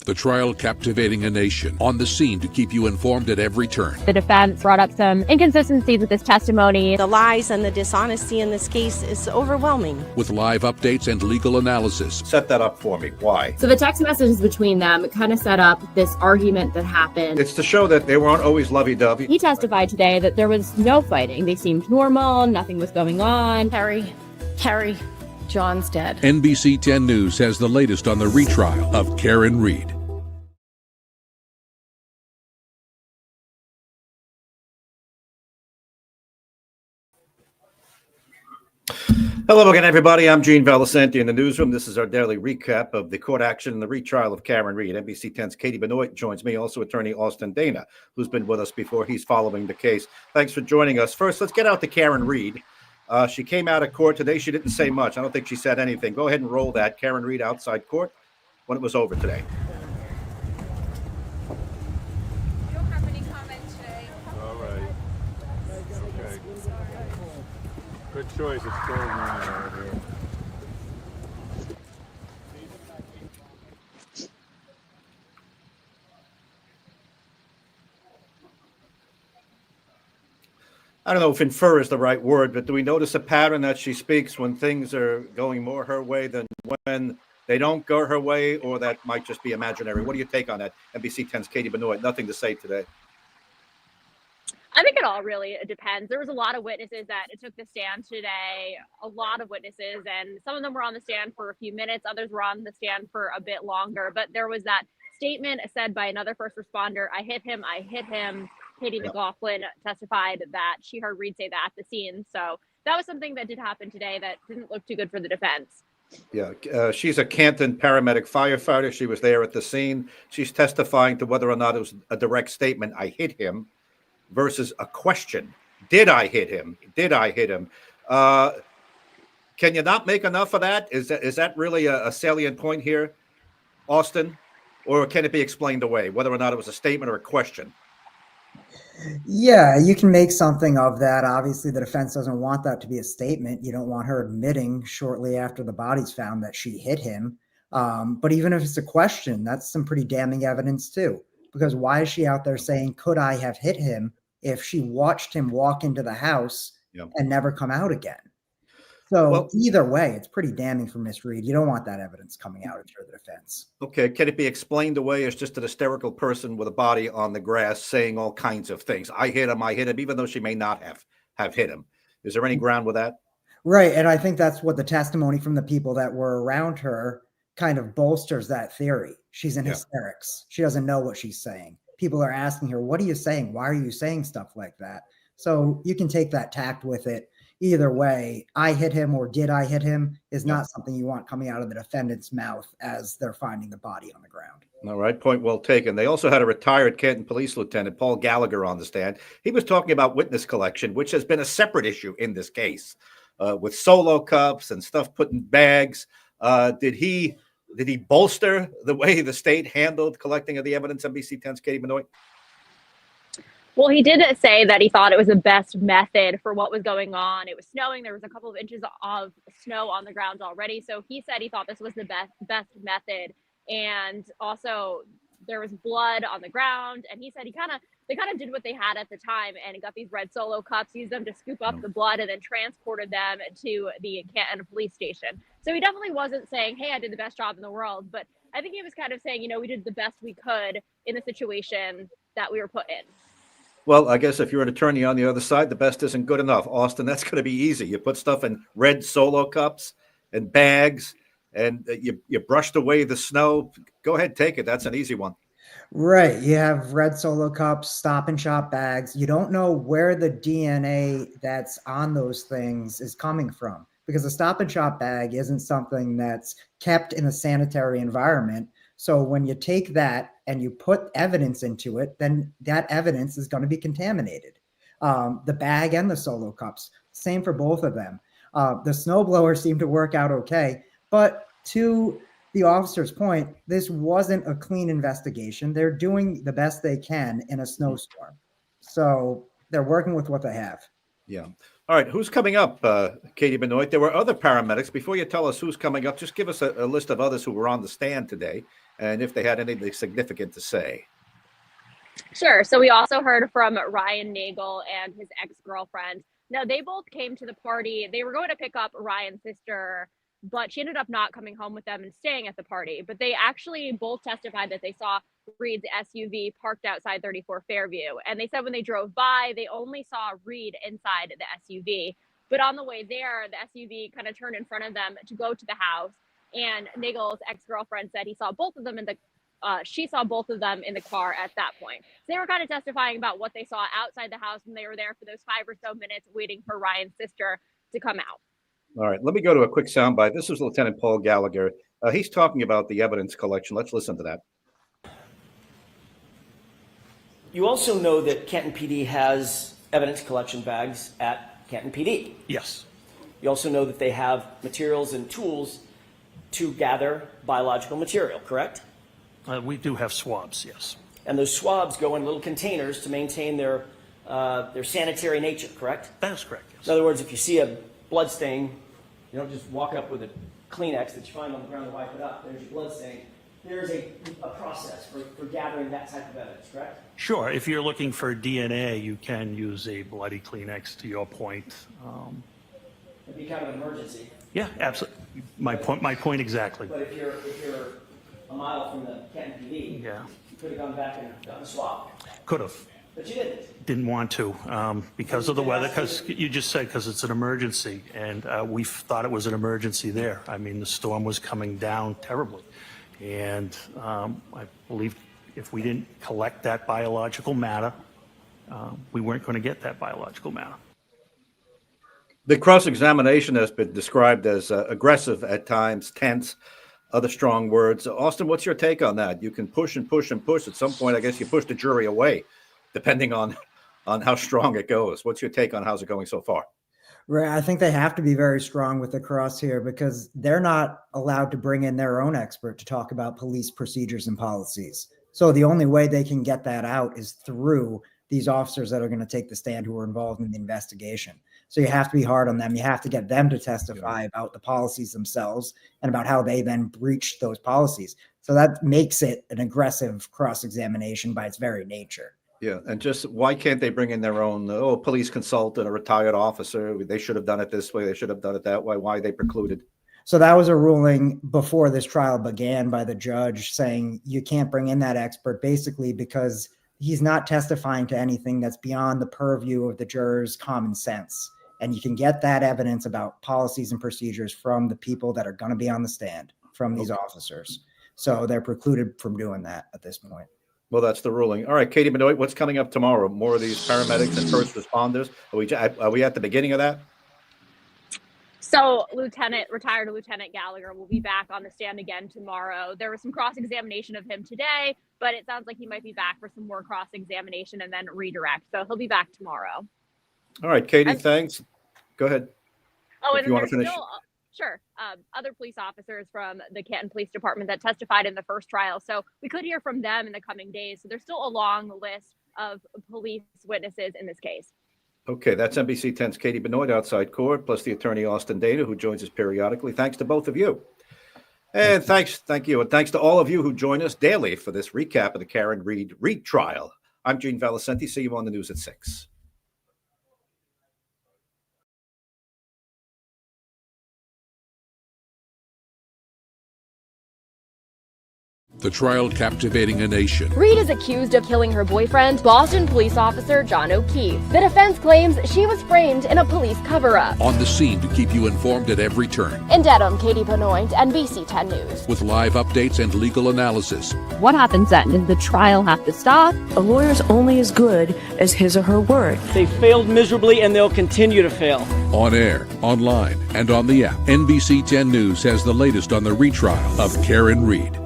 The trial captivating a nation, on the scene to keep you informed at every turn. The defense brought up some inconsistencies with this testimony. The lies and the dishonesty in this case is overwhelming. With live updates and legal analysis. Set that up for me. Why? So the text messages between them kind of set up this argument that happened. It's to show that they weren't always lovey-dovey. He testified today that there was no fighting. They seemed normal, nothing was going on. Carrie, John's dead. NBC 10 News has the latest on the retrial of Karen Read. Hello again, everybody. I'm Gene Valicenti in the newsroom. This is our daily recap of the court action in the retrial of Karen Read. NBC 10's Katie Benoit joins me, also attorney Austin Dana, who's been with us before. He's following the case. Thanks for joining us. First, let's get out to Karen Read. She came out of court today. She didn't say much. I don't think she said anything. Go ahead and roll that. Karen Read outside court when it was over today. You don't have any comments today. All right. Okay. Good choice. It's cold out here. I don't know if infer is the right word, but do we notice a pattern that she speaks when things are going more her way than when they don't go her way, or that might just be imaginary? What do you take on that? NBC 10's Katie Benoit, nothing to say today. I think it all really depends. There was a lot of witnesses that took the stand today, a lot of witnesses, and some of them were on the stand for a few minutes. Others were on the stand for a bit longer. But there was that statement said by another first responder, I hit him. Katie McLaughlin testified that she heard Read say that at the scene. So that was something that did happen today that didn't look too good for the defense. Yeah, she's a Canton paramedic firefighter. She was there at the scene. She's testifying to whether or not it was a direct statement, I hit him, versus a question. Did I hit him? Did I hit him? Can you not make enough of that? Is that really a salient point here, Austin? Or can it be explained away, whether or not it was a statement or a question? Yeah, you can make something of that. Obviously, the defense doesn't want that to be a statement. You don't want her admitting shortly after the body's found that she hit him. But even if it's a question, that's some pretty damning evidence too. Because why is she out there saying, could I have hit him, if she watched him walk into the house and never come out again? So either way, it's pretty damning for Miss Read. You don't want that evidence coming out if you're the defense. Okay, can it be explained away as just an hysterical person with a body on the grass saying all kinds of things? I hit him, even though she may not have hit him. Is there any ground with that? Right, and I think that's what the testimony from the people that were around her kind of bolsters that theory. She's in hysterics. She doesn't know what she's saying. People are asking her, what are you saying? Why are you saying stuff like that? So you can take that tact with it. Either way, I hit him or did I hit him is not something you want coming out of the defendant's mouth as they're finding the body on the ground. All right, point well taken. They also had a retired Canton police lieutenant, Paul Gallagher, on the stand. He was talking about witness collection, which has been a separate issue in this case, with solo cups and stuff put in bags. Did he bolster the way the state handled collecting of the evidence? NBC 10's Katie Benoit. Well, he did say that he thought it was the best method for what was going on. It was snowing. There was a couple of inches of snow on the ground already. So he said he thought this was the best method. And also there was blood on the ground. And he said they kind of did what they had at the time and got these red Solo cups, used them to scoop up the blood and then transported them to the Canton police station. So he definitely wasn't saying, hey, I did the best job in the world. But I think he was kind of saying, we did the best we could in the situation that we were put in. Well, I guess if you're an attorney on the other side, the best isn't good enough. Austin, that's going to be easy. You put stuff in red Solo cups and bags, and you brushed away the snow. Go ahead, take it. That's an easy one. Right. You have red Solo cups, Stop and Shop bags. You don't know where the DNA that's on those things is coming from, because a Stop and Shop bag isn't something that's kept in a sanitary environment. So when you take that and you put evidence into it, then that evidence is going to be contaminated. The bag and the Solo cups, same for both of them. The snowblower seemed to work out okay, but to the officer's point, this wasn't a clean investigation. They're doing the best they can in a snowstorm. So they're working with what they have. Yeah. All right. Who's coming up, Katie Benoit? There were other paramedics. Before you tell us who's coming up, just give us a list of others who were on the stand today and if they had anything significant to say. Sure. So we also heard from Ryan Nagel and his ex-girlfriend. Now, they both came to the party. They were going to pick up Ryan's sister, but she ended up not coming home with them and staying at the party. But they actually both testified that they saw Reed's SUV parked outside 34 Fairview. And they said when they drove by, they only saw Reed inside the SUV. But on the way there, the SUV kind of turned in front of them to go to the house. And Nagel's ex-girlfriend said he saw both of them she saw both of them in the car at that point. So they were kind of testifying about what they saw outside the house when they were there for those 5 or so minutes waiting for Ryan's sister to come out. All right, let me go to a quick soundbite. This is Lieutenant Paul Gallagher. He's talking about the evidence collection. Let's listen to that. You also know that Canton PD has evidence collection bags at Canton PD. Yes. You also know that they have materials and tools to gather biological material, correct? We do have swabs, yes. And those swabs go in little containers to maintain their sanitary nature, correct? That is correct, yes. In other words, if you see a blood stain, you don't just walk up with a Kleenex that you find on the ground and wipe it up. There's your blood stain. There's a process for gathering that type of evidence, correct? Sure. If you're looking for DNA, you can use a bloody Kleenex, to your point. It'd be kind of an emergency. Yeah, absolutely. My point exactly. But if you're a mile from the Canton PD, Yeah. you could have gone back and done a swab. Could have. But you didn't. Didn't want to because of the weather, because you just said because it's an emergency, and we thought it was an emergency there. I mean, the storm was coming down terribly, and I believe if we didn't collect that biological matter, we weren't going to get that biological matter. The cross-examination has been described as aggressive at times, tense, other strong words. Austin, what's your take on that? You can push and push and push. At some point, I guess you push the jury away, depending on how strong it goes. What's your take on how's it going so far? Right. I think they have to be very strong with the cross here because they're not allowed to bring in their own expert to talk about police procedures and policies. So the only way they can get that out is through these officers that are going to take the stand who are involved in the investigation. So you have to be hard on them. You have to get them to testify about the policies themselves and about how they then breached those policies. So that makes it an aggressive cross-examination by its very nature. Yeah, and just why can't they bring in their own police consultant, a retired officer? They should have done it this way. They should have done it that way. Why are they precluded? So that was a ruling before this trial began by the judge saying you can't bring in that expert basically because he's not testifying to anything that's beyond the purview of the jurors' common sense. And you can get that evidence about policies and procedures from the people that are going to be on the stand, from these officers. So they're precluded from doing that at this point. Well, that's the ruling. All right, Katie Benoit, what's coming up tomorrow? More of these paramedics and first responders? Are we at the beginning of that? So retired Lieutenant Gallagher will be back on the stand again tomorrow. There was some cross-examination of him today, but it sounds like he might be back for some more cross-examination and then redirect. So he'll be back tomorrow. All right, Katie, thanks. Go ahead. Oh, if and you want there's to finish. still, sure, other police officers from the Canton Police Department that testified in the first trial. So we could hear from them in the coming days. So there's still a long list of police witnesses in this case. Okay, that's NBC 10's Katie Benoit outside court, plus the attorney Austin Dana, who joins us periodically. Thanks to both of you. And thank you. And thanks to all of you who join us daily for this recap of the Karen Read trial. I'm Gene Valicenti. See you on the news at 6. The trial captivating a nation. Reed is accused of killing her boyfriend, Boston police officer John O'Keefe. The defense claims she was framed in a police cover-up. On the scene to keep you informed at every turn. In Dedham, Katie Benoit, NBC 10 News. With live updates and legal analysis. What happens then? Did the trial have to stop? A lawyer's only as good as his or her word. They failed miserably and they'll continue to fail. On air, online, and on the app. NBC 10 News has the latest on the retrial of Karen Read.